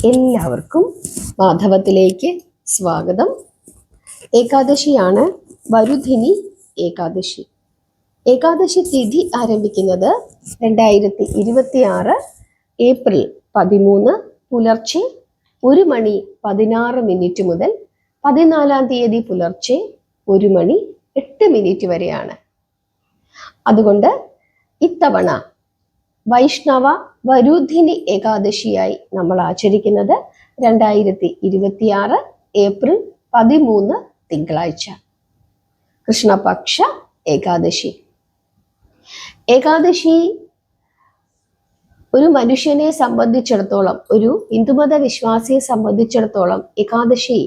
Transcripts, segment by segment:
എല്ലാവർക്കും മാധവത്തിലേക്ക് സ്വാഗതം. ഏകാദശിയാണ് വരുധിനി ഏകാദശി. ഏകാദശി തിഥി ആരംഭിക്കുന്നത് 2026 ഏപ്രിൽ 13 പുലർച്ചെ 1:16 മുതൽ 14-ാം തീയതി പുലർച്ചെ 1:08 വരെയാണ്. അതുകൊണ്ട് ഇത്തവണ വൈഷ്ണവ വരുധിനി ഏകാദശിയായി നമ്മൾ ആചരിക്കുന്നത് 2026 ഏപ്രിൽ 13 തിങ്കളാഴ്ച, കൃഷ്ണപക്ഷ ഏകാദശി. ഏകാദശി ഒരു മനുഷ്യനെ സംബന്ധിച്ചിടത്തോളം, ഒരു ഹിന്ദുമത വിശ്വാസിയെ സംബന്ധിച്ചിടത്തോളം ഏകാദശി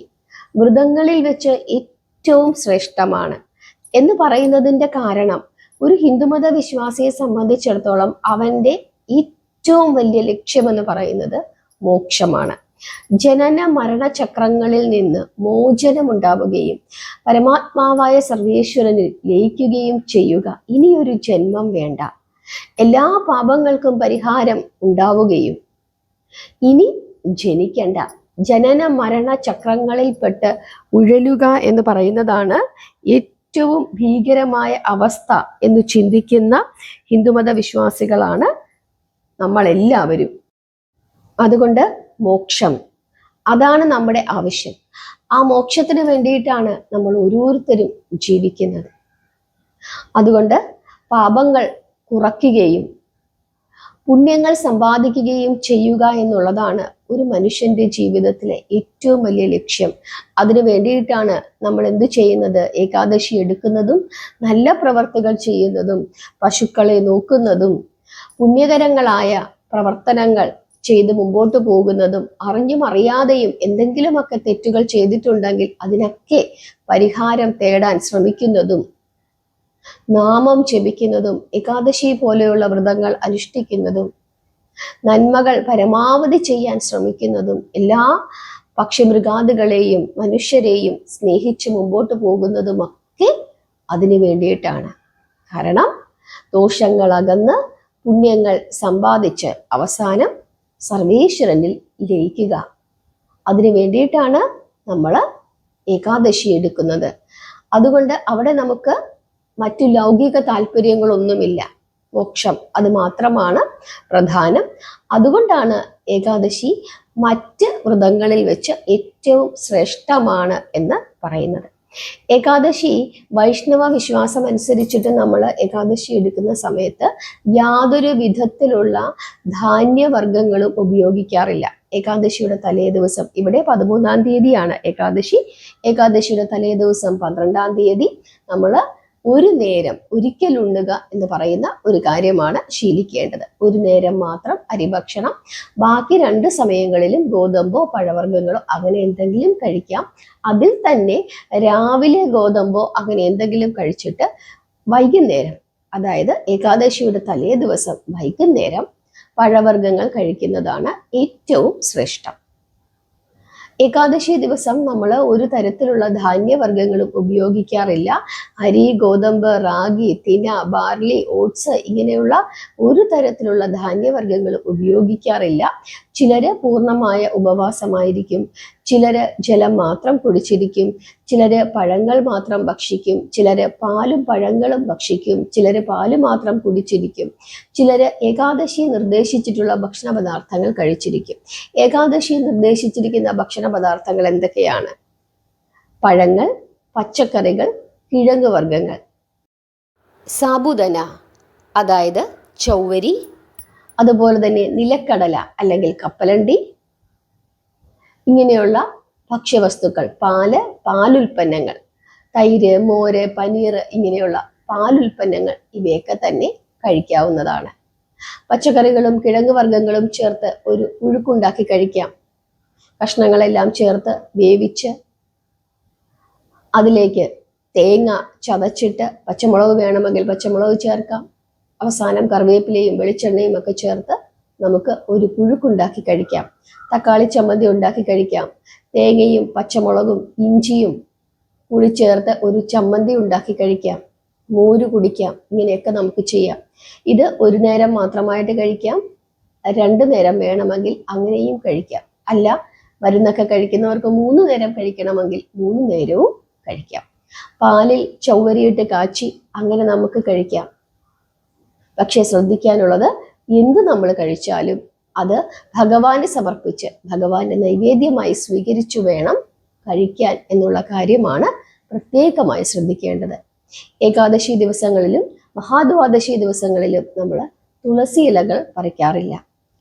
വ്രതങ്ങളിൽ വെച്ച് ഏറ്റവും ശ്രേഷ്ഠമാണ് എന്ന് പറയുന്നതിൻ്റെ കാരണം, ഒരു ഹിന്ദുമത വിശ്വാസിയെ സംബന്ധിച്ചിടത്തോളം അവൻ്റെ ഏറ്റവും വലിയ ലക്ഷ്യമെന്ന് പറയുന്നത് മോക്ഷമാണ്. ജനന മരണ ചക്രങ്ങളിൽ നിന്ന് മോചനമുണ്ടാവുകയും പരമാത്മാവായ സർവേശ്വരനിൽ ലയിക്കുകയും ചെയ്യുക. ഇനിയൊരു ജന്മം വേണ്ട, എല്ലാ പാപങ്ങൾക്കും പരിഹാരം ഉണ്ടാവുകയും ഇനി ജനിക്കേണ്ട, ജനന മരണ ചക്രങ്ങളിൽപ്പെട്ട് ഉഴലുക എന്ന് പറയുന്നതാണ് ഏറ്റവും ഭീകരമായ അവസ്ഥ എന്ന് ചിന്തിക്കുന്ന ഹിന്ദുമത വിശ്വാസികളാണ് നമ്മളെല്ലാവരും. അതുകൊണ്ട് മോക്ഷം, അതാണ് നമ്മുടെ ആവശ്യം. ആ മോക്ഷത്തിന് വേണ്ടിയിട്ടാണ് നമ്മൾ ഓരോരുത്തരും ജീവിക്കുന്നത്. അതുകൊണ്ട് പാപങ്ങൾ കുറയ്ക്കുകയും പുണ്യങ്ങൾ സമ്പാദിക്കുകയും ചെയ്യുക എന്നുള്ളതാണ് ഒരു മനുഷ്യന്റെ ജീവിതത്തിലെ ഏറ്റവും വലിയ ലക്ഷ്യം. അതിനു വേണ്ടിയിട്ടാണ് നമ്മൾ എന്ത് ചെയ്യുന്നത്? ഏകാദശി എടുക്കുന്നതും നല്ല പ്രവർത്തികൾ ചെയ്യുന്നതും പശുക്കളെ നോക്കുന്നതും പുണ്യകരങ്ങളായ പ്രവർത്തനങ്ങൾ ചെയ്ത് മുമ്പോട്ട് പോകുന്നതും അറിഞ്ഞും അറിയാതെയും എന്തെങ്കിലുമൊക്കെ തെറ്റുകൾ ചെയ്തിട്ടുണ്ടെങ്കിൽ അതിനൊക്കെ പരിഹാരം തേടാൻ ശ്രമിക്കുന്നതും, നാമം ജപിക്കുന്നതും, ഏകാദശി പോലെയുള്ള വ്രതങ്ങൾ അനുഷ്ഠിക്കുന്നതും, നന്മകൾ പരമാവധി ചെയ്യാൻ ശ്രമിക്കുന്നതും, എല്ലാ പക്ഷിമൃഗാദികളെയും മനുഷ്യരെയും സ്നേഹിച്ച് മുമ്പോട്ട് പോകുന്നതുമൊക്കെ അതിനു വേണ്ടിയിട്ടാണ്. കാരണം ദോഷങ്ങൾ അകന്ന് പുണ്യങ്ങൾ സമ്പാദിച്ച് അവസാനം സർവേശ്വരനിൽ ലയിക്കുക. അതിനു വേണ്ടിയിട്ടാണ് നമ്മൾ ഏകാദശി എടുക്കുന്നത്. അതുകൊണ്ട് അവിടെ നമുക്ക് മറ്റു ലൗകിക താല്പര്യങ്ങളൊന്നുമില്ല, മോക്ഷം അത് മാത്രമാണ് പ്രധാനം. അതുകൊണ്ടാണ് ഏകാദശി മറ്റ് വ്രതങ്ങളിൽ വെച്ച് ഏറ്റവും ശ്രേഷ്ഠമാണ് എന്ന് പറയുന്നത്. ഏകാദശി വൈഷ്ണവ വിശ്വാസം അനുസരിച്ചിട്ട് നമ്മൾ ഏകാദശി എടുക്കുന്ന സമയത്ത് യാതൊരു വിധത്തിലുള്ള ധാന്യവർഗ്ഗങ്ങളും ഉപയോഗിക്കാറില്ല. ഏകാദശിയുടെ തലേ ദിവസം, ഇവിടെ 13-ാം തീയതിയാണ് ഏകാദശി, ഏകാദശിയുടെ തലേ ദിവസം 12-ാം തീയതി നമ്മൾ ഒരു നേരം ഒരിക്കൽ ഉണ്ണുക എന്ന് പറയുന്ന ഒരു കാര്യമാണ് ശീലിക്കേണ്ടത്. ഒരു നേരം മാത്രം അരിഭക്ഷണം, ബാക്കി 2 സമയങ്ങളിലും ഗോതമ്പോ പഴവർഗ്ഗങ്ങളോ അങ്ങനെ എന്തെങ്കിലും കഴിക്കാം. അതിൽ തന്നെ രാവിലെ ഗോതമ്പോ അങ്ങനെ എന്തെങ്കിലും കഴിച്ചിട്ട് വൈകുന്നേരം, അതായത് ഏകാദശിയുടെ തലേ ദിവസം വൈകുന്നേരം പഴവർഗ്ഗങ്ങൾ കഴിക്കുന്നതാണ് ഏറ്റവും ശ്രേഷ്ഠം. ഏകാദശി ദിവസം നമ്മൾ ഒരു തരത്തിലുള്ള ധാന്യവർഗ്ഗങ്ങളും ഉപയോഗിക്കാറില്ല. അരി, ഗോതമ്പ്, റാഗി, തിന, ബാർലി, ഓട്സ് ഇങ്ങനെയുള്ള ഒരു തരത്തിലുള്ള ധാന്യവർഗ്ഗങ്ങളും ഉപയോഗിക്കാറില്ല. ചിലര് പൂർണ്ണമായ ഉപവാസമായിരിക്കും, ചിലര് ജലം മാത്രം കുടിച്ചിരിക്കും, ചിലര് പഴങ്ങൾ മാത്രം ഭക്ഷിക്കും, ചിലര് പാലും പഴങ്ങളും ഭക്ഷിക്കും, ചിലര് പാല് മാത്രം കുടിച്ചിരിക്കും, ചിലര് ഏകാദശി നിർദ്ദേശിച്ചിട്ടുള്ള ഭക്ഷണ പദാർത്ഥങ്ങൾ കഴിച്ചിരിക്കും. ഏകാദശി നിർദ്ദേശിച്ചിരിക്കുന്ന ഭക്ഷണ പദാർത്ഥങ്ങൾ എന്തൊക്കെയാണ്? പഴങ്ങൾ, പച്ചക്കറികൾ, കിഴങ്ങ് വർഗ്ഗങ്ങൾ, സാബുദന അതായത് ചൗവരി, അതുപോലെ തന്നെ നിലക്കടല അല്ലെങ്കിൽ കപ്പലണ്ടി, ഇങ്ങനെയുള്ള ഭക്ഷ്യവസ്തുക്കൾ, പാല്, പാലുൽപ്പന്നങ്ങൾ, തൈര്, മോര്, പനീർ ഇങ്ങനെയുള്ള പാലുൽപ്പന്നങ്ങൾ ഇവയൊക്കെ തന്നെ കഴിക്കാവുന്നതാണ്. പച്ചക്കറികളും കിഴങ്ങ് വർഗ്ഗങ്ങളും ചേർത്ത് ഒരു പുഴുക്കുണ്ടാക്കി കഴിക്കാം. കഷ്ണങ്ങളെല്ലാം ചേർത്ത് വേവിച്ച് അതിലേക്ക് തേങ്ങ ചതച്ചിട്ട് പച്ചമുളക് വേണമെങ്കിൽ പച്ചമുളക് ചേർക്കാം. അവസാനം കറിവേപ്പിലയും വെളിച്ചെണ്ണയും ഒക്കെ ചേർത്ത് നമുക്ക് ഒരു പുഴുക്കുണ്ടാക്കി കഴിക്കാം. തക്കാളി ചമ്മന്തി ഉണ്ടാക്കി കഴിക്കാം. തേങ്ങയും പച്ചമുളകും ഇഞ്ചിയും കൂടി ചേർത്ത് ഒരു ചമ്മന്തി ഉണ്ടാക്കി കഴിക്കാം. മോര് കുടിക്കാം. ഇങ്ങനെയൊക്കെ നമുക്ക് ചെയ്യാം. ഇത് ഒരു നേരം മാത്രമായിട്ട് കഴിക്കാം, 2 നേരം വേണമെങ്കിൽ അങ്ങനെയും കഴിക്കാം. അല്ല, മരുന്നൊക്കെ കഴിക്കുന്നവർക്ക് 3 നേരം കഴിക്കണമെങ്കിൽ 3 നേരവും കഴിക്കാം. പാലിൽ ചൗവരിയിട്ട് കാച്ചി അങ്ങനെ നമുക്ക് കഴിക്കാം. പക്ഷെ ശ്രദ്ധിക്കാനുള്ളത്, എന്ത് നമ്മൾ കഴിച്ചാലും അത് ഭഗവാന് സമർപ്പിച്ച് ഭഗവാന്റെ നൈവേദ്യമായി സ്വീകരിച്ചു വേണം കഴിക്കാൻ എന്നുള്ള കാര്യമാണ് പ്രത്യേകമായി ശ്രദ്ധിക്കേണ്ടത്. ഏകാദശി ദിവസങ്ങളിലും മഹാദ്വാദശി ദിവസങ്ങളിലും നമ്മൾ തുളസി ഇലകൾ പറിക്കാറില്ല.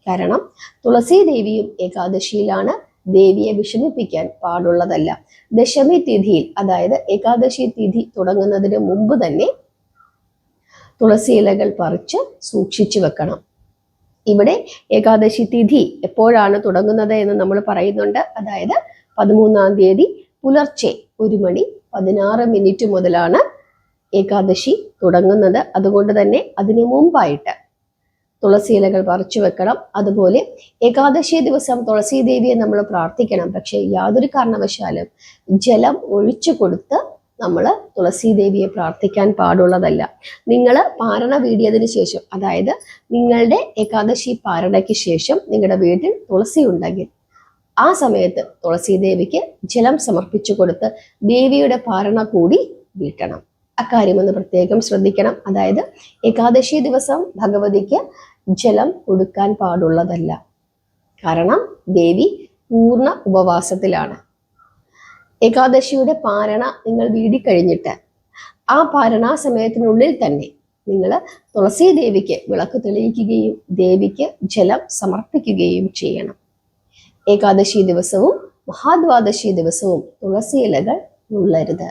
കാരണം തുളസി ദേവിയും ഏകാദശിയിലാണ്. ദേവിയെ വിഷമിപ്പിക്കാൻ പാടുള്ളതല്ല. ദശമി തിഥിയിൽ, അതായത് ഏകാദശി തിഥി തുടങ്ങുന്നതിന് മുമ്പ് തന്നെ തുളസി ഇലകൾ പറിച്ച് സൂക്ഷിച്ചു വെക്കണം. ഇവിടെ ഏകാദശി തിഥി എപ്പോഴാണ് തുടങ്ങുന്നത് എന്ന് നമ്മൾ പറയുന്നുണ്ട്. അതായത് 13-ാം തീയതി പുലർച്ചെ 1:16 മുതലാണ് ഏകാദശി തുടങ്ങുന്നത്. അതുകൊണ്ട് തന്നെ അതിനു മുമ്പായിട്ട് തുളസി ഇലകൾ പറിച്ചു വെക്കണം. അതുപോലെ ഏകാദശി ദിവസം തുളസി ദേവിയെ നമ്മൾ പ്രാർത്ഥിക്കണം. പക്ഷെ യാതൊരു കാരണവശാലും ജലം ഒഴിച്ചു കൊടുത്ത് നമ്മൾ തുളസി ദേവിയെ പ്രാർത്ഥിക്കാൻ പാടുള്ളതല്ല. നിങ്ങൾ പാരണ വീടിയതിന് ശേഷം, അതായത് നിങ്ങളുടെ ഏകാദശി പാരണയ്ക്ക് ശേഷം നിങ്ങളുടെ വീട്ടിൽ തുളസി ഉണ്ടെങ്കിൽ ആ സമയത്ത് തുളസി ദേവിക്ക് ജലം സമർപ്പിച്ചു കൊടുത്ത് ദേവിയുടെ പാരണ കൂടി വീട്ടണം. അക്കാര്യമൊന്ന് പ്രത്യേകം ശ്രദ്ധിക്കണം. അതായത് ഏകാദശി ദിവസം ഭഗവതിക്ക് ജലം കൊടുക്കാൻ പാടുള്ളതല്ല. കാരണം ദേവി പൂർണ്ണ ഉപവാസത്തിലാണ്. ഏകാദശിയുടെ പാരണ നിങ്ങൾ വീടിക്കഴിഞ്ഞിട്ട് ആ പാരണാ സമയത്തിനുള്ളിൽ തന്നെ നിങ്ങൾ തുളസി ദേവിക്ക് വിളക്ക് തെളിയിക്കുകയും ദേവിക്ക് ജലം സമർപ്പിക്കുകയും ചെയ്യണം. ഏകാദശി ദിവസവും മഹാദ്വാദശി ദിവസവും തുളസി ഇലകൾ നുള്ളരുത്.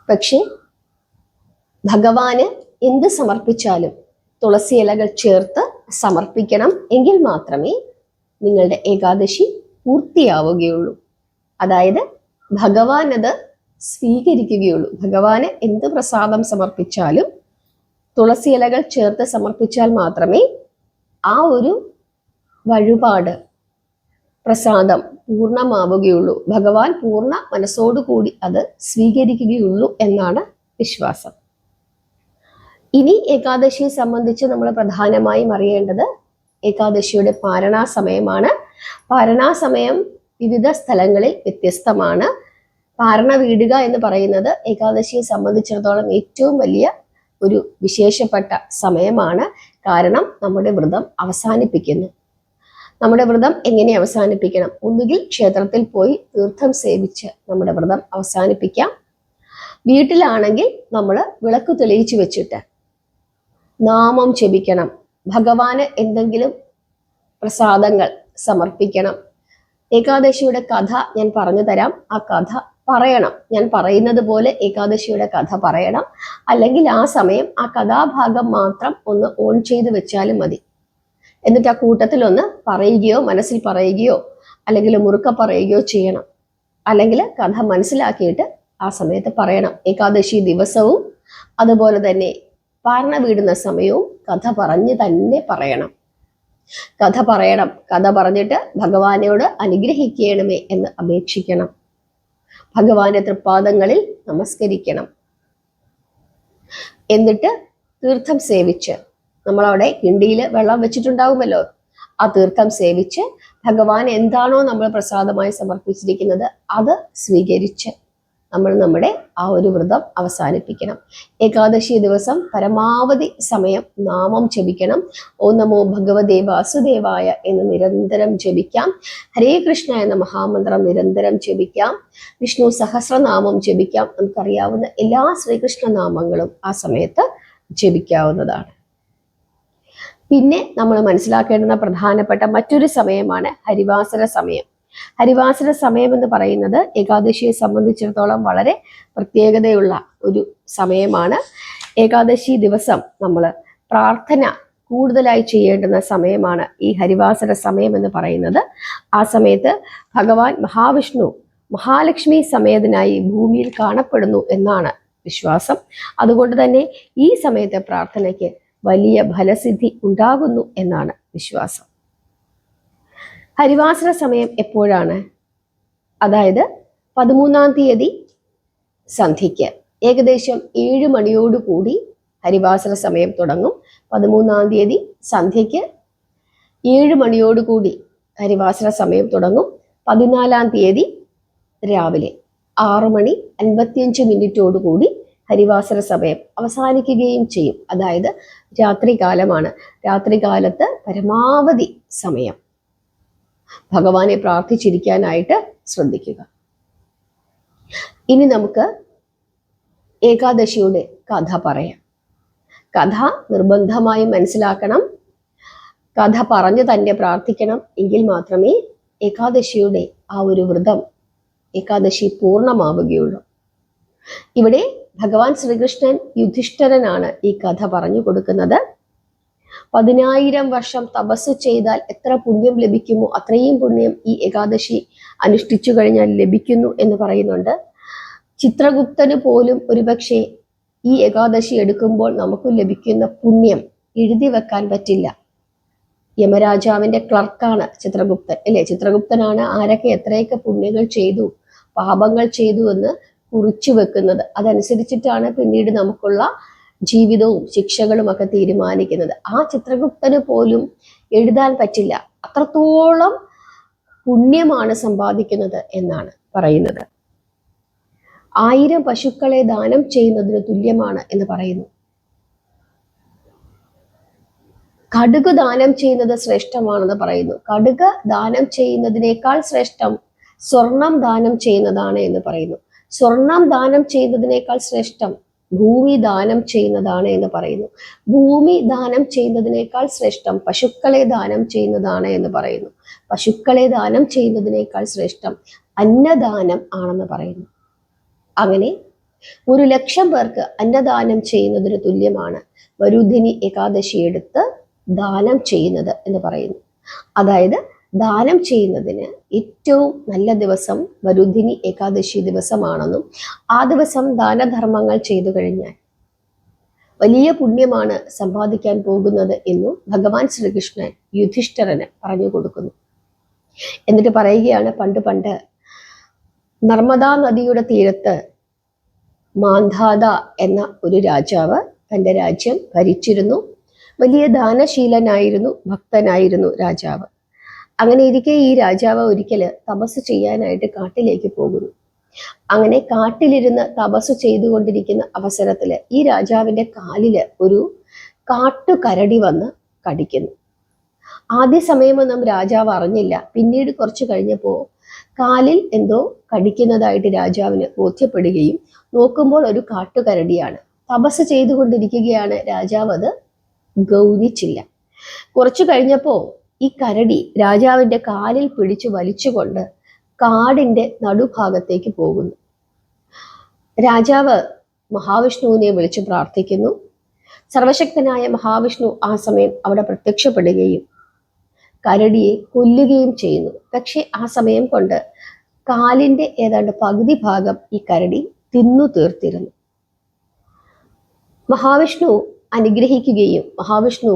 പക്ഷെ ഭഗവാന് എന്ത് സമർപ്പിച്ചാലും തുളസി ഇലകൾ ചേർത്ത് സമർപ്പിക്കണം. എങ്കിൽ മാത്രമേ നിങ്ങളുടെ ഏകാദശി പൂർത്തിയാവുകയുള്ളൂ. അതായത് ഭഗവാൻ അത് സ്വീകരിക്കുകയുള്ളൂ. ഭഗവാന് എന്ത് പ്രസാദം സമർപ്പിച്ചാലും തുളസി ഇലകൾ ചേർത്ത് സമർപ്പിച്ചാൽ മാത്രമേ ആ ഒരു വഴിപാട് പ്രസാദം പൂർണ്ണമാവുകയുള്ളൂ. ഭഗവാൻ പൂർണ്ണ മനസ്സോടുകൂടി അത് സ്വീകരിക്കുകയുള്ളൂ എന്നാണ് വിശ്വാസം. ഇനി ഏകാദശിയെ സംബന്ധിച്ച് നമ്മൾ പ്രധാനമായും അറിയേണ്ടത് ഏകാദശിയുടെ പാരണാ സമയമാണ്. പാരണാ സമയം വിവിധ സ്ഥലങ്ങളിൽ വ്യത്യസ്തമാണ്. പാരണ വീടുക എന്ന് പറയുന്നത് ഏകാദശിയെ സംബന്ധിച്ചിടത്തോളം ഏറ്റവും വലിയ ഒരു വിശേഷപ്പെട്ട സമയമാണ്. കാരണം നമ്മുടെ വ്രതം അവസാനിപ്പിക്കുന്നു. നമ്മുടെ വ്രതം എങ്ങനെ അവസാനിപ്പിക്കണം? ഒന്നുകിൽ ക്ഷേത്രത്തിൽ പോയി തീർത്ഥം സേവിച്ച് നമ്മുടെ വ്രതം അവസാനിപ്പിക്കാം. വീട്ടിലാണെങ്കിൽ നമ്മൾ വിളക്ക് തെളിയിച്ചു വെച്ചിട്ട് നാമം ജപിക്കണം. ഭഗവാന് എന്തെങ്കിലും പ്രസാദങ്ങൾ സമർപ്പിക്കണം. ഏകാദശിയുടെ കഥ ഞാൻ പറഞ്ഞു തരാം. ആ കഥ പറയണം. ഞാൻ പറയുന്നത് പോലെ ഏകാദശിയുടെ കഥ പറയണം. അല്ലെങ്കിൽ ആ സമയം ആ കഥാഭാഗം മാത്രം ഒന്ന് ഓൺ ചെയ്ത് വെച്ചാലും മതി. എന്നിട്ട് ആ കൂട്ടത്തിൽ ഒന്ന് പറയുകയോ മനസ്സിൽ പറയുകയോ അല്ലെങ്കിൽ മുറുക്ക പറയുകയോ ചെയ്യണം. അല്ലെങ്കിൽ കഥ മനസ്സിലാക്കിയിട്ട് ആ സമയത്ത് പറയണം. ഏകാദശി ദിവസവും അതുപോലെ തന്നെ പാരണ വീടുന്ന സമയവും കഥ പറഞ്ഞ് തന്നെ പറയണം. കഥ പറയണം. കഥ പറഞ്ഞിട്ട് ഭഗവാനോട് അനുഗ്രഹിക്കണമേ എന്ന് അപേക്ഷിക്കണം. ഭഗവാന്റെ തൃപ്പാദങ്ങളിൽ നമസ്കരിക്കണം. എന്നിട്ട് തീർത്ഥം സേവിച്ച്, നമ്മളവിടെ കിണ്ടിയിൽ വെള്ളം വെച്ചിട്ടുണ്ടാവുമല്ലോ, ആ തീർത്ഥം സേവിച്ച് ഭഗവാൻ എന്താണോ നമ്മൾ പ്രസാദമായി സമർപ്പിച്ചിരിക്കുന്നത് അത് സ്വീകരിച്ച് നമ്മൾ നമ്മുടെ ആ ഒരു വ്രതം അവസാനിപ്പിക്കണം. ഏകാദശി ദിവസം പരമാവധി സമയം നാമം ജപിക്കണം. ഓം നമോ ഭഗവതേ വാസുദേവായ എന്ന് നിരന്തരം ജപിക്കാം. ഹരേ കൃഷ്ണ എന്ന മഹാമന്ത്രം നിരന്തരം ജപിക്കാം. വിഷ്ണു സഹസ്രനാമം ജപിക്കാം. നമുക്കറിയാവുന്ന എല്ലാ ശ്രീകൃഷ്ണ നാമങ്ങളും ആ സമയത്ത് ജപിക്കാവുന്നതാണ്. പിന്നെ നമ്മൾ മനസ്സിലാക്കേണ്ടുന്ന പ്രധാനപ്പെട്ട മറ്റൊരു സമയമാണ് ഹരിവാസര സമയം. ഹരിവാസര സമയം എന്ന് പറയുന്നത് ഏകാദശിയെ സംബന്ധിച്ചിടത്തോളം വളരെ പ്രത്യേകതയുള്ള ഒരു സമയമാണ്. ഏകാദശി ദിവസം നമ്മൾ പ്രാർത്ഥന കൂടുതലായി ചെയ്യേണ്ടുന്ന സമയമാണ് ഈ ഹരിവാസര സമയം എന്ന് പറയുന്നത്. ആ സമയത്ത് ഭഗവാൻ മഹാവിഷ്ണു മഹാലക്ഷ്മി സമേതനായി ഭൂമിയിൽ കാണപ്പെടുന്നു എന്നാണ് വിശ്വാസം. അതുകൊണ്ട് തന്നെ ഈ സമയത്തെ പ്രാർത്ഥനയ്ക്ക് വലിയ ഫലസിദ്ധി ഉണ്ടാകുന്നു എന്നാണ് വിശ്വാസം. ഹരിവാസര സമയം എപ്പോഴാണ്? അതായത് 13-ാം തീയതി സന്ധ്യയ്ക്ക് ഏകദേശം 7 മണിയോടുകൂടി ഹരിവാസര സമയം തുടങ്ങും. 13-ാം തീയതി സന്ധ്യയ്ക്ക് 7 മണിയോടുകൂടി ഹരിവാസര സമയം തുടങ്ങും 14-ാം തീയതി രാവിലെ 6:55 കൂടി ഹരിവാസര സമയം അവസാനിക്കുകയും ചെയ്യും. അതായത് രാത്രികാലമാണ്. രാത്രികാലത്ത് പരമാവധി സമയം ഭഗവാനെ പ്രാർത്ഥിച്ചിരിക്കാനായിട്ട് ശ്രദ്ധിക്കുക. ഇനി നമുക്ക് ഏകാദശിയുടെ കഥ പറയാം. കഥ നിർബന്ധമായും മനസ്സിലാക്കണം. കഥ പറഞ്ഞു തന്നെ പ്രാർത്ഥിക്കണം. എങ്കിൽ മാത്രമേ ഏകാദശിയുടെ ആ ഒരു വ്രതം, ഏകാദശി പൂർണ്ണമാവുകയുള്ളൂ. ഇവിടെ ഭഗവാൻ ശ്രീകൃഷ്ണൻ യുധിഷ്ഠിരനാണ് ഈ കഥ പറഞ്ഞു കൊടുക്കുന്നത്. 10,000 വർഷം തപസ് ചെയ്താൽ എത്ര പുണ്യം ലഭിക്കുമോ അത്രയും പുണ്യം ഈ ഏകാദശി അനുഷ്ഠിച്ചു കഴിഞ്ഞാൽ ലഭിക്കുന്നു എന്ന് പറയുന്നുണ്ട്. ചിത്രഗുപ്തന് പോലും ഒരുപക്ഷെ ഈ ഏകാദശി എടുക്കുമ്പോൾ നമുക്ക് ലഭിക്കുന്ന പുണ്യം എഴുതി വെക്കാൻ പറ്റില്ല. യമരാജാവിന്റെ ക്ലർക്കാണ് ചിത്രഗുപ്തൻ, അല്ലെ? ചിത്രഗുപ്തനാണ് ആരൊക്കെ എത്രയൊക്കെ പുണ്യങ്ങൾ ചെയ്തു, പാപങ്ങൾ ചെയ്തു എന്ന് കുറിച്ചു വെക്കുന്നത്. അതനുസരിച്ചിട്ടാണ് പിന്നീട് നമുക്കുള്ള ജീവിതവും ശിക്ഷകളും ഒക്കെ തീരുമാനിക്കുന്നത്. ആ ചിത്രഗുപ്തന് പോലും എഴുതാൻ പറ്റില്ല. അത്രത്തോളം പുണ്യമാണ് സമ്പാദിക്കുന്നത് എന്നാണ് പറയുന്നത്. 1000 പശുക്കളെ ദാനം ചെയ്യുന്നതിന് തുല്യമാണ് എന്ന് പറയുന്നു. കടുക് ദാനം ചെയ്യുന്നത് ശ്രേഷ്ഠമാണെന്ന് പറയുന്നു. കടുക് ദാനം ചെയ്യുന്നതിനേക്കാൾ ശ്രേഷ്ഠം സ്വർണം ദാനം ചെയ്യുന്നതാണ് എന്ന് പറയുന്നു. സ്വർണം ദാനം ചെയ്യുന്നതിനേക്കാൾ ശ്രേഷ്ഠം ഭൂമി ദാനം ചെയ്യുന്നതാണ് എന്ന് പറയുന്നു. ഭൂമി ദാനം ചെയ്യുന്നതിനേക്കാൾ ശ്രേഷ്ഠം പശുക്കളെ ദാനം ചെയ്യുന്നതാണ് എന്ന് പറയുന്നു. പശുക്കളെ ദാനം ചെയ്യുന്നതിനേക്കാൾ ശ്രേഷ്ഠം അന്നദാനം ആണെന്ന് പറയുന്നു. അങ്ങനെ 1,00,000 പേർക്ക് അന്നദാനം ചെയ്യുന്നതിന് തുല്യമാണ് വരുധിനി ഏകാദശി എടുത്ത് ദാനം ചെയ്യുന്നത് എന്ന് പറയുന്നു. അതായത് ദാനം ചെയ്യുന്നതിന് ഏറ്റവും നല്ല ദിവസം വരുധിനി ഏകാദശി ദിവസമാണെന്നും ആ ദിവസം ദാനധർമ്മങ്ങൾ ചെയ്തു കഴിഞ്ഞാൽ വലിയ പുണ്യമാണ് സമ്പാദിക്കാൻ പോകുന്നത് എന്നും ഭഗവാൻ ശ്രീകൃഷ്ണൻ യുധിഷ്ഠിരന് പറഞ്ഞു കൊടുക്കുന്നു. എന്നിട്ട് പറയുകയാണ്, പണ്ട് നർമ്മദാ നദിയുടെ തീരത്ത് മാന്ധാത എന്ന ഒരു രാജാവ് തൻ്റെ രാജ്യം ഭരിച്ചിരുന്നു. വലിയ ദാനശീലനായിരുന്നു, ഭക്തനായിരുന്നു രാജാവ്. അങ്ങനെ ഇരിക്കെ ഈ രാജാവ് ഒരിക്കൽ തപസ് ചെയ്യാനായിട്ട് കാട്ടിലേക്ക് പോകുന്നു. അങ്ങനെ കാട്ടിലിരുന്ന് തപസ് ചെയ്തുകൊണ്ടിരിക്കുന്ന അവസരത്തിൽ ഈ രാജാവിൻ്റെ കാലില് ഒരു കാട്ടുകരടി വന്ന് കടിക്കുന്നു. ആദ്യ സമയമൊന്നും രാജാവ് അറിഞ്ഞില്ല. പിന്നീട് കുറച്ച് കഴിഞ്ഞപ്പോൾ കാലിൽ എന്തോ കടിക്കുന്നതായിട്ട് രാജാവിന് ബോധ്യപ്പെടുകയും നോക്കുമ്പോൾ ഒരു കാട്ടുകരടിയാണ്. തപസ് ചെയ്തുകൊണ്ടിരിക്കുകയാണ്. രാജാവ് അത് ഗൗനിച്ചില്ല. കുറച്ചു കഴിഞ്ഞപ്പോൾ ഈ കരടി രാജാവിൻ്റെ കാലിൽ പിടിച്ചു വലിച്ചുകൊണ്ട് കാടിൻ്റെ നടുഭാഗത്തേക്ക് പോകുന്നു. രാജാവ് മഹാവിഷ്ണുവിനെ വിളിച്ചു പ്രാർത്ഥിക്കുന്നു. സർവശക്തനായ മഹാവിഷ്ണു ആ സമയം അവിടെ പ്രത്യക്ഷപ്പെടുകയും കരടിയെ കൊല്ലുകയും ചെയ്യുന്നു. പക്ഷെ ആ സമയം കൊണ്ട് കാലിൻ്റെ ഏതാണ്ട് പകുതി ഭാഗം ഈ കരടി തിന്നു തീർത്തിരുന്നു. മഹാവിഷ്ണു അനുഗ്രഹിക്കുകയും മഹാവിഷ്ണു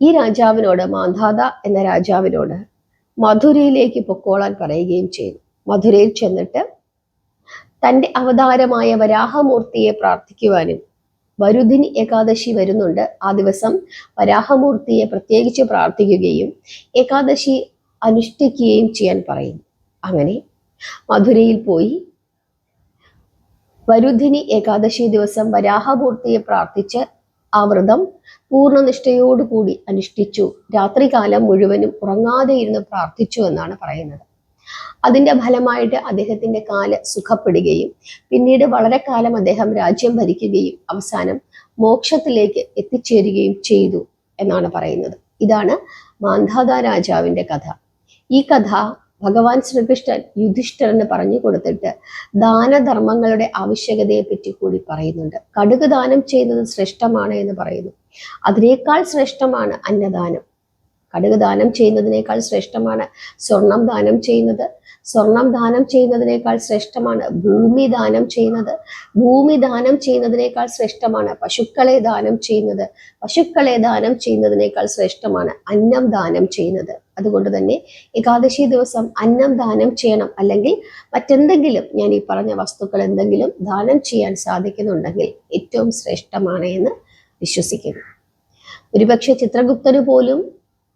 ഈ രാജാവിനോട്, മാന്ധാത എന്ന രാജാവിനോട് മധുരയിലേക്ക് പൊക്കോളാൻ പറയുകയും ചെയ്തു. മധുരയിൽ ചെന്നിട്ട് തൻ്റെ അവതാരമായ വരാഹമൂർത്തിയെ പ്രാർത്ഥിക്കുവാനും, വരുധിനി ഏകാദശി വരുന്നുണ്ട്, ആ ദിവസം വരാഹമൂർത്തിയെ പ്രത്യേകിച്ച് പ്രാർത്ഥിക്കുകയും ഏകാദശി അനുഷ്ഠിക്കുകയും ചെയ്യാൻ പറയുന്നു. അങ്ങനെ മധുരയിൽ പോയി വരുധിനി ഏകാദശി ദിവസം വരാഹമൂർത്തിയെ പ്രാർത്ഥിച്ച് ആ വ്രതം പൂർണ്ണനിഷ്ഠയോടുകൂടി അനുഷ്ഠിച്ചു. രാത്രികാലം മുഴുവനും ഉറങ്ങാതെ ഇരുന്ന് പ്രാർത്ഥിച്ചു എന്നാണ് പറയുന്നത്. അതിൻ്റെ ഫലമായിട്ട് അദ്ദേഹത്തിൻ്റെ കാല് സുഖപ്പെടുകയും പിന്നീട് വളരെ കാലം അദ്ദേഹം രാജ്യം ഭരിക്കുകയും അവസാനം മോക്ഷത്തിലേക്ക് എത്തിച്ചേരുകയും ചെയ്തു എന്നാണ് പറയുന്നത്. ഇതാണ് മാന്ധാത രാജാവിൻ്റെ കഥ. ഈ കഥ ഭഗവാൻ ശ്രീകൃഷ്ണൻ യുധിഷ്ഠിരന് പറഞ്ഞു കൊടുത്തിട്ട് ദാനധർമ്മങ്ങളുടെ ആവശ്യകതയെ പറ്റി കൂടി പറയുന്നുണ്ട്. കടുക് ദാനം ചെയ്യുന്നത് ശ്രേഷ്ഠമാണ് എന്ന് പറയുന്നു. അതിനേക്കാൾ ശ്രേഷ്ഠമാണ് അന്നദാനം. കടുക് ദാനം ചെയ്യുന്നതിനേക്കാൾ ശ്രേഷ്ഠമാണ് സ്വർണം ദാനം ചെയ്യുന്നത്. സ്വർണം ദാനം ചെയ്യുന്നതിനേക്കാൾ ശ്രേഷ്ഠമാണ് ഭൂമി ദാനം ചെയ്യുന്നത്. ഭൂമി ദാനം ചെയ്യുന്നതിനേക്കാൾ ശ്രേഷ്ഠമാണ് പശുക്കളെ ദാനം ചെയ്യുന്നത്. പശുക്കളെ ദാനം ചെയ്യുന്നതിനേക്കാൾ ശ്രേഷ്ഠമാണ് അന്നം ദാനം ചെയ്യുന്നത്. അതുകൊണ്ട് തന്നെ ഏകാദശി ദിവസം അന്നം ദാനം ചെയ്യണം. അല്ലെങ്കിൽ മറ്റെന്തെങ്കിലും, ഞാൻ ഈ പറഞ്ഞ വസ്തുക്കൾ എന്തെങ്കിലും ദാനം ചെയ്യാൻ സാധിക്കുന്നുണ്ടെങ്കിൽ ഏറ്റവും ശ്രേഷ്ഠമാണ് എന്ന് വിശ്വസിക്കുന്നു. ഒരുപക്ഷെ ചിത്രഗുപ്തന് പോലും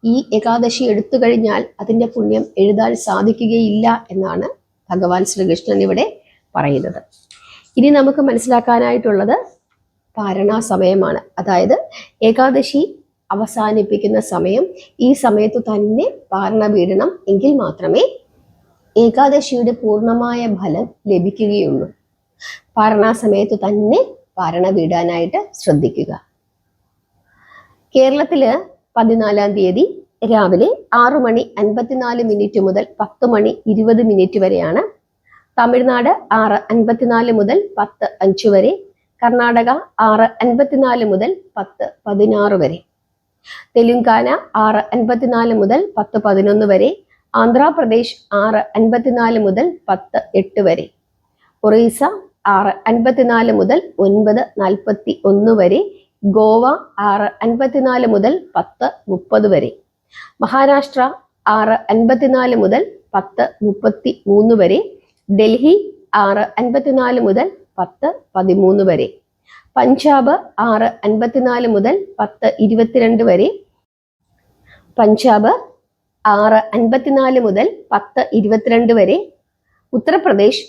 ഈ ഏകാദശി എടുത്തു കഴിഞ്ഞാൽ അതിൻ്റെ പുണ്യം എഴുതാൻ സാധിക്കുകയില്ല എന്നാണ് ഭഗവാൻ ശ്രീകൃഷ്ണൻ ഇവിടെ പറയുന്നത്. ഇനി നമുക്ക് മനസ്സിലാക്കാനായിട്ടുള്ളത് പാരണാ സമയമാണ്. അതായത് ഏകാദശി അവസാനിപ്പിക്കുന്ന സമയം. ഈ സമയത്ത് തന്നെ പാരണ വീടണം, എങ്കിൽ മാത്രമേ ഏകാദശിയുടെ പൂർണ്ണമായ ഫലം ലഭിക്കുകയുള്ളൂ. പാരണാ സമയത്ത് തന്നെ പാരണ വീടാനായിട്ട് ശ്രദ്ധിക്കുക. കേരളത്തില് 14-ാം തീയതി രാവിലെ 6:54 മുതൽ 10:20 വരെയാണ്. തമിഴ്നാട് 6:54 മുതൽ 10:05 വരെ. കർണാടക 6:54 മുതൽ 10:16 വരെ. തെലുങ്കാന 6:54 മുതൽ 10:11 വരെ. ആന്ധ്രാപ്രദേശ് 6:54 മുതൽ 10:08 വരെ. ഒറീസ 6:54 മുതൽ 9:41 വരെ. ഗോവ 6:54 മുതൽ 10:30 വരെ. മഹാരാഷ്ട്ര 6:54 മുതൽ 10:33 വരെ. ഡൽഹി 6:54 മുതൽ 10:13 വരെ. പഞ്ചാബ് 6:54 മുതൽ 10:22 വരെ. പഞ്ചാബ് 6:54 മുതൽ 10:22 വരെ. ഉത്തർപ്രദേശ്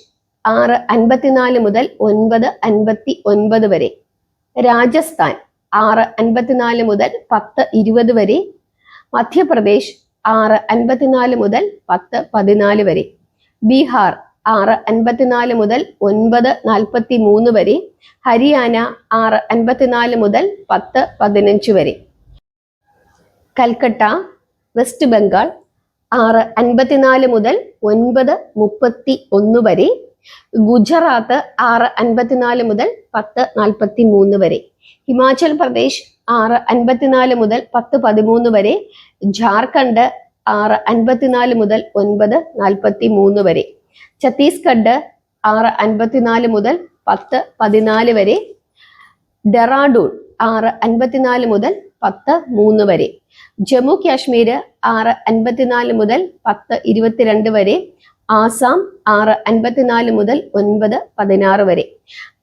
6:54 മുതൽ 9:59 വരെ. രാജസ്ഥാൻ 6:54 മുതൽ 10:20 വരെ. മധ്യപ്രദേശ് 6:54 മുതൽ 10:14 വരെ. ബീഹാർ 6:54 മുതൽ 9:43 വരെ. ഹരിയാന 6:54 മുതൽ 10:15 വരെ. കൽക്കട്ട വെസ്റ്റ് ബംഗാൾ 6:54 മുതൽ 9:31 വരെ. ഗുജറാത്ത് 6:54 മുതൽ 10:43 വരെ. ഹിമാചൽ പ്രദേശ് 6:54 മുതൽ 10:13 വരെ. ജാർഖണ്ഡ് 6:54 മുതൽ 9:43 വരെ. ഛത്തീസ്ഗഡ് 6:54 മുതൽ 10:14 വരെ. ഡെറാഡൂൺ 6:54 മുതൽ 10:03 വരെ. ജമ്മു കാശ്മീർ 6:54 മുതൽ 10:22 വരെ. ആസാം 6:54 മുതൽ 9:16 വരെ.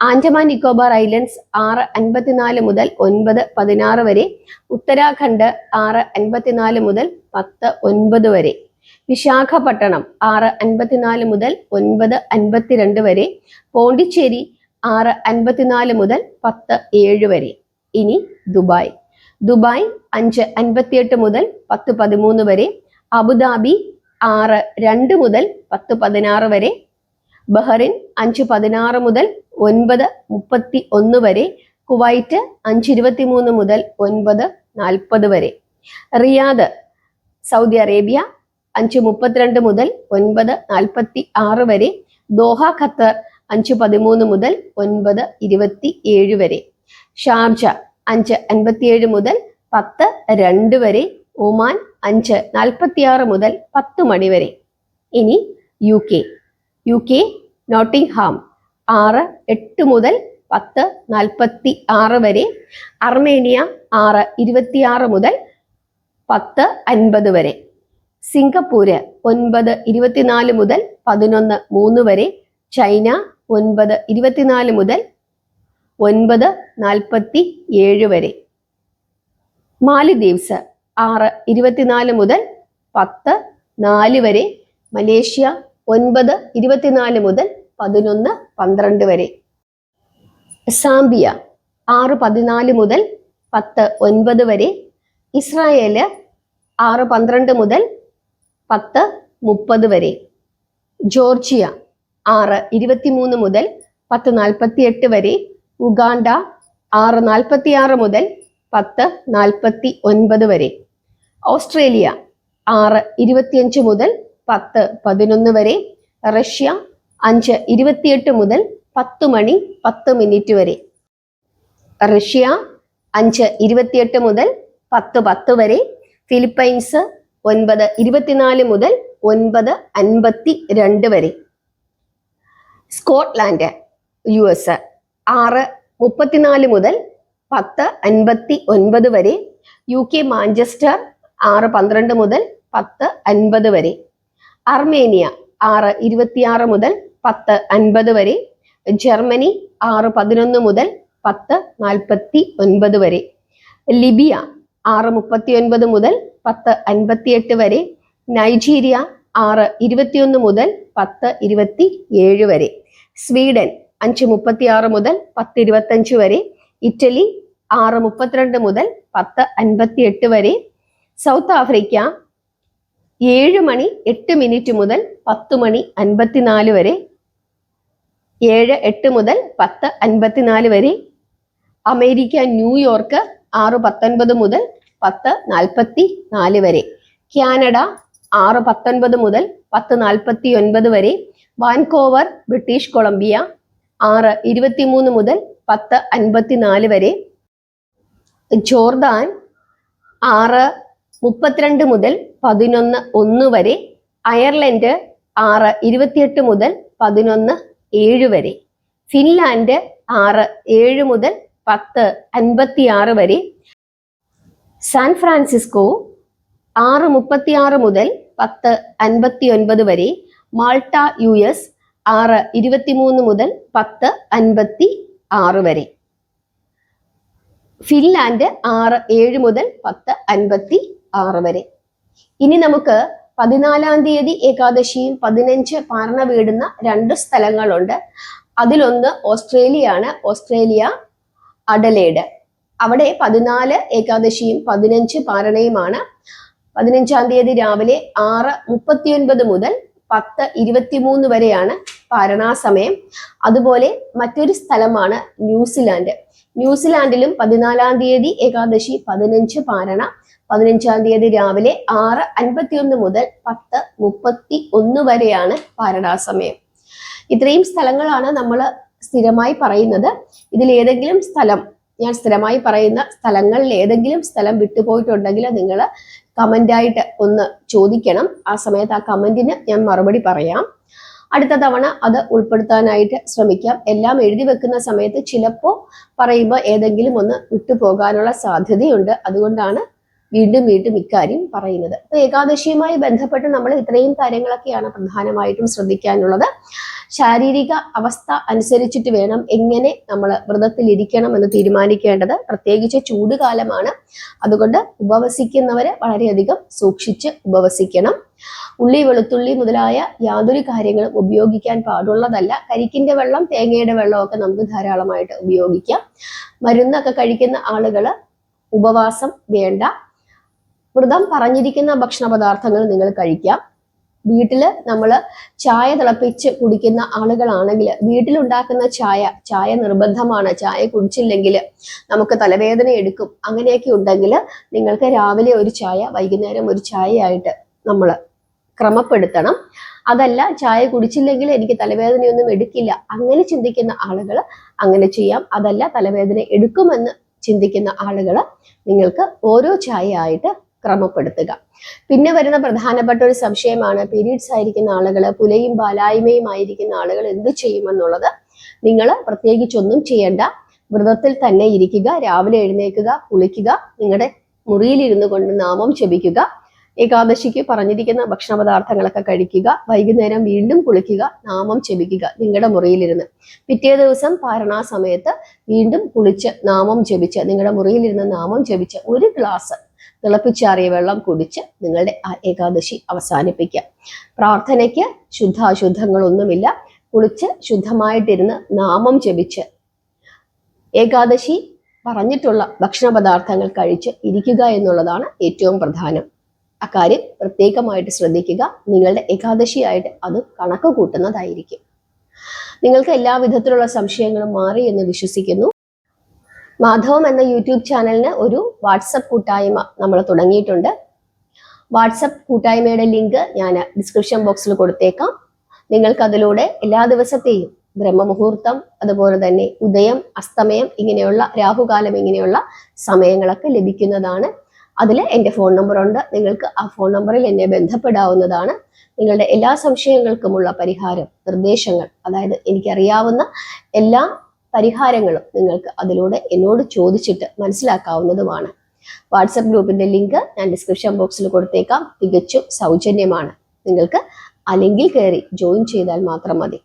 ആൻഡമാൻ നിക്കോബാർ ഐലൻഡ്സ് 6:54 മുതൽ 9:16 വരെ. ഉത്തരാഖണ്ഡ് 6:54 മുതൽ 10:09 വരെ. വിശാഖപട്ടണം 6:54 മുതൽ 9:52 വരെ. പോണ്ടിച്ചേരി 6:54 മുതൽ 10:07 വരെ. ഇനി ദുബായ് 5:58 മുതൽ 10:13 വരെ. അബുദാബി 6:02 മുതൽ 10:16 വരെ. ബഹ്റിൻ 5:16 മുതൽ 9:31 വരെ. കുവൈറ്റ് 5:23 മുതൽ 9:40 വരെ. റിയാദ് സൗദി അറേബ്യ 5:32 മുതൽ 9:46 വരെ. ദോഹ ഖത്തർ 5:13 മുതൽ 9:27 വരെ. ഷാർജ 5:57 മുതൽ 10:02 വരെ. ഒമാൻ 5:46 മുതൽ 10 മണി വരെ. ഇനി യു കെ നോട്ടിംഗ്ഹാം 6:08 മുതൽ 10:46 വരെ. അർമേനിയ 6:26 മുതൽ 10:50 വരെ. സിംഗപ്പൂര് 9:24 മുതൽ 11:03 വരെ. ചൈന 9:24 മുതൽ 9:47 വരെ. മാലിദ്വീപ്സ് 6:24 മുതൽ 10:04 വരെ. മലേഷ്യ 9:24 മുതൽ 11:12 വരെ. സാംബിയ 6:14 മുതൽ 10:09 വരെ. ഇസ്രായേല് 6:12 മുതൽ 10:30 വരെ. ജോർജിയ 6:23 മുതൽ 10:48 വരെ. ഉഗാണ്ട 6:46 മുതൽ 10:49 വരെ. ഓസ്ട്രേലിയ 6:25 മുതൽ 10:11 വരെ. റഷ്യ 5:28 മുതൽ 10 മണി 10 മിനിറ്റ് വരെ. റഷ്യ 5:28 മുതൽ 10:10 വരെ. ഫിലിപ്പൈൻസ് 9:24 മുതൽ 9:52 വരെ. സ്കോട്ട്ലാൻഡ് US 6:34 മുതൽ 10:59 വരെ. UK മാഞ്ചസ്റ്റർ 6:12 മുതൽ 10:50 വരെ. അർമേനിയ 6:26 മുതൽ 10:50 വരെ. ജർമ്മനി 6:11 മുതൽ 10:49 വരെ. ലിബിയ 6:39 മുതൽ 10:58 വരെ. നൈജീരിയ 6:21 മുതൽ 10:27 വരെ. സ്വീഡൻ 5:36 മുതൽ 10:25 വരെ. ഇറ്റലി 6:32 മുതൽ 10:58 വരെ. സൗത്ത് ആഫ്രിക്ക 7:08 മുതൽ 10:54 വരെ. 7:08 മുതൽ 10:54 വരെ. അമേരിക്ക ന്യൂയോർക്ക് 6:19 മുതൽ 10:44 വരെ. കാനഡ 6:19 മുതൽ 10:49 വരെ. വാൻകോവർ ബ്രിട്ടീഷ് കൊളംബിയ 6:23 മുതൽ 10:54 വരെ. ജോർദാൻ 6:32 മുതൽ 11:01 വരെ. അയർലൻഡ് 6:28 മുതൽ 11:07 വരെ. ഫിൻലാൻഡ് 6:07 മുതൽ 10:56 വരെ. സാൻ ഫ്രാൻസിസ്കോ 6:36 മുതൽ 10:59 വരെ. മാൾട്ട US 6:23 മുതൽ 10:56 വരെ. ഫിൻലാൻഡ് 6:07 മുതൽ 10:56 വരെ. ഇനി നമുക്ക് 14-ാം തീയതി ഏകാദശിയും 15 പാരണ വീടുന്ന 2 സ്ഥലങ്ങളുണ്ട്. അതിലൊന്ന് ഓസ്ട്രേലിയയാണ്. Australia Adelaide. അവിടെ 14 ഏകാദശിയും 15 പാരണയുമാണ്. 15-ാം തീയതി രാവിലെ 6:39 മുതൽ 10:23 വരെയാണ് പാരണാസമയം. അതുപോലെ മറ്റൊരു സ്ഥലമാണ് ന്യൂസിലാൻഡ്. ന്യൂസിലാൻഡിലും 14-ാം തീയതി ഏകാദശി 15 പാരണ. 15-ാം തീയതി രാവിലെ 6:51 മുതൽ 10:31 വരെയാണ് പാരണാസമയം. ഇത്രയും സ്ഥലങ്ങളാണ് നമ്മൾ സ്ഥിരമായി പറയുന്നത്. ഇതിൽ ഏതെങ്കിലും സ്ഥലം, ഞാൻ സ്ഥിരമായി പറയുന്ന സ്ഥലങ്ങളിൽ ഏതെങ്കിലും സ്ഥലം വിട്ടുപോയിട്ടുണ്ടെങ്കിൽ നിങ്ങൾ കമൻ്റായിട്ട് ഒന്ന് ചോദിക്കണം. ആ സമയത്ത് ആ കമൻറ്റിന് ഞാൻ മറുപടി പറയാം. അടുത്ത തവണ അത് ഉൾപ്പെടുത്താനായിട്ട് ശ്രമിക്കാം. എല്ലാം എഴുതി വെക്കുന്ന സമയത്ത് ചിലപ്പോൾ പറയുമ്പോൾ ഏതെങ്കിലും ഒന്ന് വിട്ടുപോകാനുള്ള സാധ്യതയുണ്ട്. അതുകൊണ്ടാണ് വീണ്ടും വീണ്ടും ഇക്കാര്യം പറയുന്നത്. അപ്പൊ ഏകാദശിയുമായി ബന്ധപ്പെട്ട് നമ്മൾ ഇത്രയും കാര്യങ്ങളൊക്കെയാണ് പ്രധാനമായിട്ടും ശ്രദ്ധിക്കാനുള്ളത്. ശാരീരിക അവസ്ഥ അനുസരിച്ചിട്ട് വേണം എങ്ങനെ നമ്മൾ വ്രതത്തിൽ ഇരിക്കണം എന്ന് തീരുമാനിക്കേണ്ടത്. പ്രത്യേകിച്ച് ചൂടുകാലമാണ്. അതുകൊണ്ട് ഉപവസിക്കുന്നവര് വളരെയധികം സൂക്ഷിച്ച് ഉപവസിക്കണം. ഉള്ളി, വെളുത്തുള്ളി മുതലായ യാതൊരു കാര്യങ്ങളും ഉപയോഗിക്കാൻ പാടുള്ളതല്ല. കരിക്കിന്റെ വെള്ളം, തേങ്ങയുടെ വെള്ളമൊക്കെ നമുക്ക് ധാരാളമായിട്ട് ഉപയോഗിക്കാം. മരുന്നൊക്കെ കഴിക്കുന്ന ആളുകള് ഉപവാസം വേണ്ട. വ്രതം പറഞ്ഞിരിക്കുന്ന ഭക്ഷണ പദാർത്ഥങ്ങൾ നിങ്ങൾ കഴിക്കാം. വീട്ടില് നമ്മൾ ചായ തിളപ്പിച്ച് കുടിക്കുന്ന ആളുകളാണെങ്കിൽ വീട്ടിലുണ്ടാക്കുന്ന ചായ നിർബന്ധമാണ്. ചായ കുടിച്ചില്ലെങ്കിൽ നമുക്ക് തലവേദന എടുക്കും. അങ്ങനെയൊക്കെ ഉണ്ടെങ്കിൽ നിങ്ങൾക്ക് രാവിലെ ഒരു ചായ, വൈകുന്നേരം ഒരു ചായയായിട്ട് നമ്മൾ ക്രമപ്പെടുത്തണം. അതല്ല, ചായ കുടിച്ചില്ലെങ്കിൽ എനിക്ക് തലവേദനയൊന്നും എടുക്കില്ല, അങ്ങനെ ചിന്തിക്കുന്ന ആളുകൾ അങ്ങനെ ചെയ്യാം. അതല്ല, തലവേദന എടുക്കുമെന്ന് ചിന്തിക്കുന്ന ആളുകൾ നിങ്ങൾക്ക് ഓരോ ചായ ആയിട്ട് ക്രമപ്പെടുത്തുക. പിന്നെ വരുന്ന പ്രധാനപ്പെട്ട ഒരു സംശയമാണ് പീരീഡ്സ് ആയിരിക്കുന്ന ആളുകൾ, പുലയും ബാലായ്മയും ആയിരിക്കുന്ന ആളുകൾ എന്ത് ചെയ്യുമെന്നുള്ളത്. നിങ്ങൾ പ്രത്യേകിച്ചൊന്നും ചെയ്യേണ്ട. വ്രതത്തിൽ തന്നെ ഇരിക്കുക. രാവിലെ എഴുന്നേൽക്കുക, കുളിക്കുക, നിങ്ങളുടെ മുറിയിലിരുന്നു കൊണ്ട് നാമം ജപിക്കുക. ഏകാദശിക്ക് പറഞ്ഞിരിക്കുന്ന ഭക്ഷണ പദാർത്ഥങ്ങളൊക്കെ കഴിക്കുക. വൈകുന്നേരം വീണ്ടും കുളിക്കുക, നാമം ജപിക്കുക നിങ്ങളുടെ മുറിയിലിരുന്ന്. പിറ്റേ ദിവസം പാരണാ സമയത്ത് വീണ്ടും കുളിച്ച് നാമം ജപിച്ച് നിങ്ങളുടെ മുറിയിലിരുന്ന് നാമം ജപിച്ച് 1 ഗ്ലാസ് തിളപ്പിച്ചാറിയ വെള്ളം കുടിച്ച് നിങ്ങളുടെ ഏകാദശി അവസാനിപ്പിക്കുക. പ്രാർത്ഥനയ്ക്ക് ശുദ്ധാശുദ്ധങ്ങളൊന്നുമില്ല. കുളിച്ച് ശുദ്ധമായിട്ടിരുന്ന് നാമം ജപിച്ച് ഏകാദശി പറഞ്ഞിട്ടുള്ള ഭക്ഷണ പദാർത്ഥങ്ങൾ കഴിച്ച് ഇരിക്കുക എന്നുള്ളതാണ് ഏറ്റവും പ്രധാനം. അക്കാര്യം പ്രത്യേകമായിട്ട് ശ്രദ്ധിക്കുക. നിങ്ങളുടെ ഏകാദശിയായിട്ട് അത് കണക്ക് കൂട്ടുന്നതായിരിക്കും. നിങ്ങൾക്ക് എല്ലാ വിധത്തിലുള്ള സംശയങ്ങളും മാറി എന്ന് വിശ്വസിക്കുന്നു. മാധവം എന്ന യൂട്യൂബ് ചാനലിന് ഒരു വാട്സപ്പ് കൂട്ടായ്മ നമ്മൾ തുടങ്ങിയിട്ടുണ്ട്. വാട്സപ്പ് കൂട്ടായ്മയുടെ ലിങ്ക് ഞാൻ ഡിസ്ക്രിപ്ഷൻ ബോക്സിൽ കൊടുത്തേക്കാം. നിങ്ങൾക്ക് അതിലൂടെ എല്ലാ ദിവസത്തെയും ബ്രഹ്മമുഹൂർത്തം, അതുപോലെ തന്നെ ഉദയം, അസ്തമയം, ഇങ്ങനെയുള്ള രാഹുകാലം, ഇങ്ങനെയുള്ള സമയങ്ങളൊക്കെ ലഭിക്കുന്നതാണ്. അതിൽ എൻ്റെ ഫോൺ നമ്പറുണ്ട്. നിങ്ങൾക്ക് ആ ഫോൺ നമ്പറിൽ എന്നെ ബന്ധപ്പെടാവുന്നതാണ്. നിങ്ങളുടെ എല്ലാ സംശയങ്ങൾക്കുമുള്ള പരിഹാരം, നിർദ്ദേശങ്ങൾ, അതായത് എനിക്കറിയാവുന്ന എല്ലാ പരിഹാരങ്ങളും നിങ്ങൾക്ക് അതിലൂടെ എന്നോട് ചോദിച്ചിട്ട് മനസ്സിലാക്കാവുന്നതുമാണ്. വാട്സപ്പ് ഗ്രൂപ്പിന്റെ ലിങ്ക് ഞാൻ ഡിസ്ക്രിപ്ഷൻ ബോക്സിൽ കൊടുത്തേക്കാം. തികച്ചും സൗജന്യമാണ്. നിങ്ങൾക്ക് ആ ലിങ്കിൽ കയറി ജോയിൻ ചെയ്താൽ മാത്രം മതി.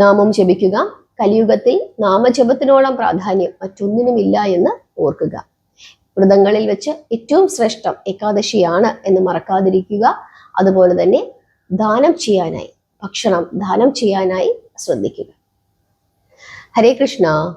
നാമം ജപിക്കുക. കലിയുഗത്തിൽ നാമജപത്തിനോളം പ്രാധാന്യം മറ്റൊന്നിനുമില്ല എന്ന് ഓർക്കുക. വ്രതങ്ങളിൽ വെച്ച് ഏറ്റവും ശ്രേഷ്ഠം ഏകാദശിയാണ് എന്ന് മറക്കാതിരിക്കുക. അതുപോലെ തന്നെ ദാനം ചെയ്യാനായി, ഭക്ഷണം ദാനം ചെയ്യാനായി ശ്രദ്ധിക്കുക. ഹരേ കൃഷ്ണ.